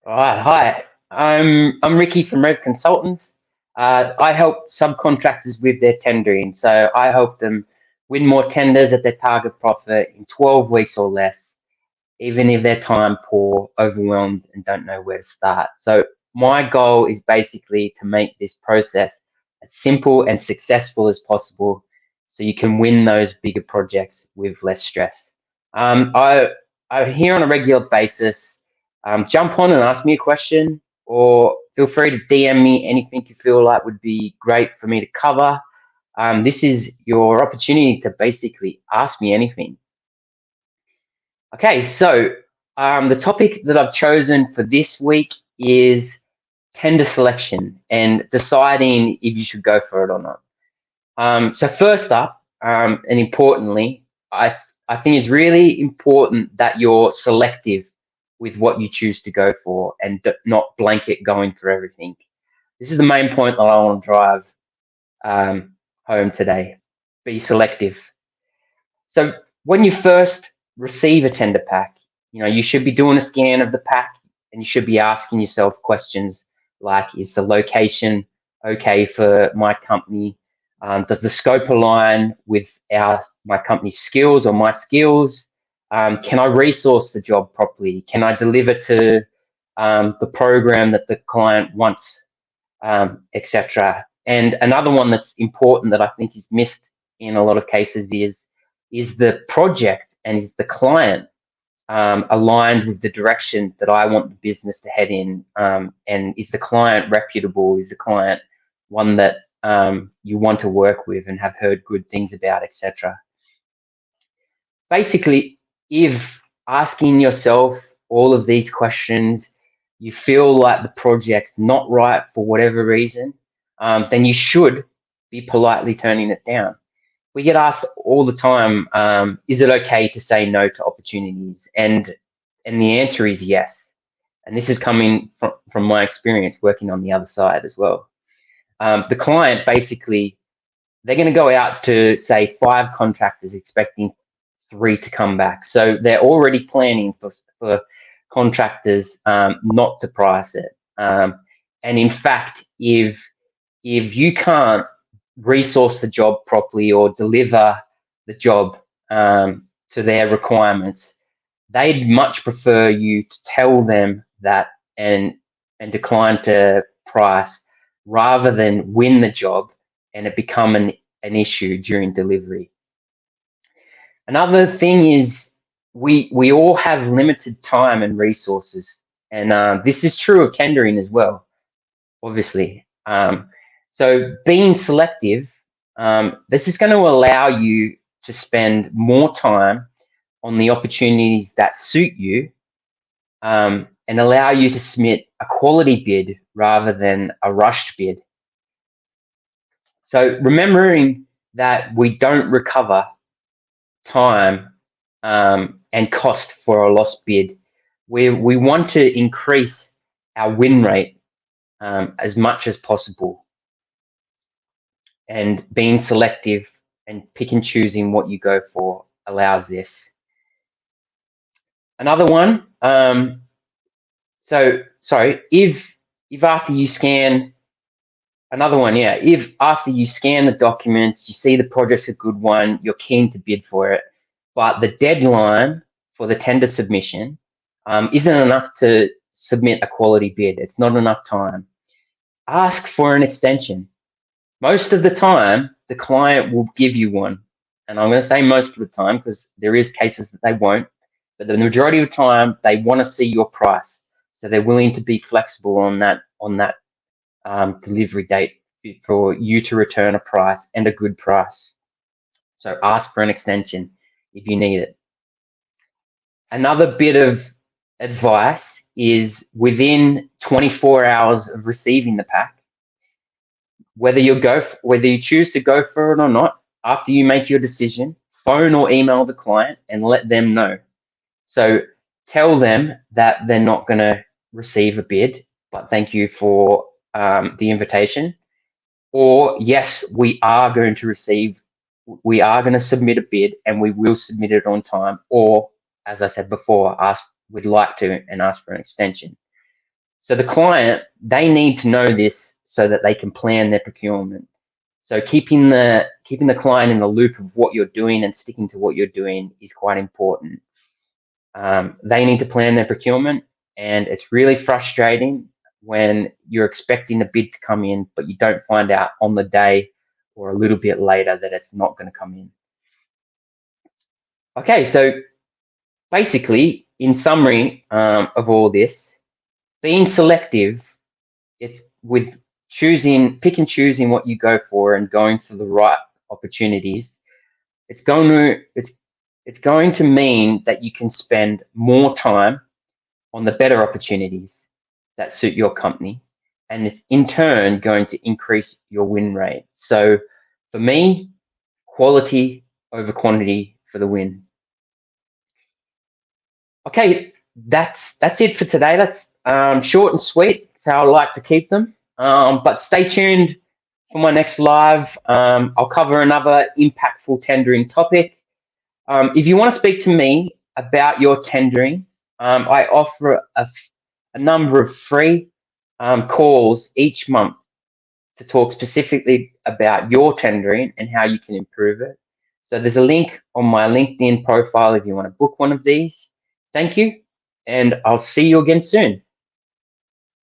All right, hi. I'm Ricky from Red Consultants. I help subcontractors with their tendering, so I help them win more tenders at their target profit in 12 weeks or less, even if they're time poor, overwhelmed, and don't know where to start. So my goal is basically to make this process as simple and successful as possible, so you can win those bigger projects with less stress. Um, I I'm here on a regular basis. Jump on and ask me a question, or feel free to DM me anything you feel like would be great for me to cover. This is your opportunity to basically ask me anything. Okay, so the topic that I've chosen for this week is tender selection and deciding if you should go for it or not. So first up, and importantly, I think it's really important that you're selective with what you choose to go for and not blanket going for everything. This is the main point that I want to drive um, home today. Be selective. So when you first receive a tender pack, you should be doing a scan of the pack and you should be asking yourself questions like, is the location okay for my company? Does the scope align with my company's skills or my skills? Can I resource the job properly? Can I deliver to the program that the client wants, etc. And another one that's important that I think is missed in a lot of cases is the project and is the client aligned with the direction that I want the business to head in, and is the client reputable? Is the client one that you want to work with and have heard good things about, etc. Basically, if asking yourself all of these questions, you feel like the project's not right for whatever reason, then you should be politely turning it down. We get asked all the time, is it okay to say no to opportunities? And the answer is yes. And this is coming from my experience working on the other side as well. The client basically, they're going to go out to say 5 contractors expecting 3 to come back. So they're already planning for contractors not to price it. And in fact, if you can't resource the job properly or deliver the job to their requirements, they'd much prefer you to tell them that and decline to price rather than win the job and it become an issue during delivery. Another thing is we all have limited time and resources, and this is true of tendering as well, obviously. So being selective, this is going to allow you to spend more time on the opportunities that suit you, and allow you to submit a quality bid rather than a rushed bid. So remembering that we don't recover time and cost for a lost bid, we want to increase our win rate as much as possible, and being selective and pick and choosing what you go for allows this. Another one, so sorry, if after you scan another one, yeah, if after you scan the documents, you see the project's a good one, you're keen to bid for it, but the deadline for the tender submission isn't enough to submit a quality bid. It's not enough time. Ask for an extension. Most of the time, the client will give you one. And I'm going to say most of the time because there is cases that they won't, but the majority of the time they want to see your price. So they're willing to be flexible on that delivery date for you to return a price and a good price. So ask for an extension if you need it. Another bit of advice is within 24 hours of receiving the pack, whether you choose to go for it or not, after you make your decision, phone or email the client and let them know. So tell them that they're not going to receive a bid, but thank you for the invitation. Or yes, we are going to submit a bid and we will submit it on time. Or as I said before, we'd like to and ask for an extension. So the client, they need to know this so that they can plan their procurement. So keeping the client in the loop of what you're doing and sticking to what you're doing is quite important. They need to plan their procurement, and it's really frustrating when you're expecting a bid to come in, but you don't find out on the day or a little bit later that it's not going to come in. Okay, so basically, in summary of all this, being selective, it's with pick and choosing what you go for and going for the right opportunities. It's going to mean that you can spend more time on the better opportunities that suit your company, and it's in turn going to increase your win rate. So for me, quality over quantity for the win. Okay, that's it for today. That's short and sweet. That's how I like to keep them. But stay tuned for my next live. I'll cover another impactful tendering topic. If you want to speak to me about your tendering, I offer a number of free calls each month to talk specifically about your tendering and how you can improve it. So there's a link on my LinkedIn profile if you want to book one of these. Thank you, and I'll see you again soon.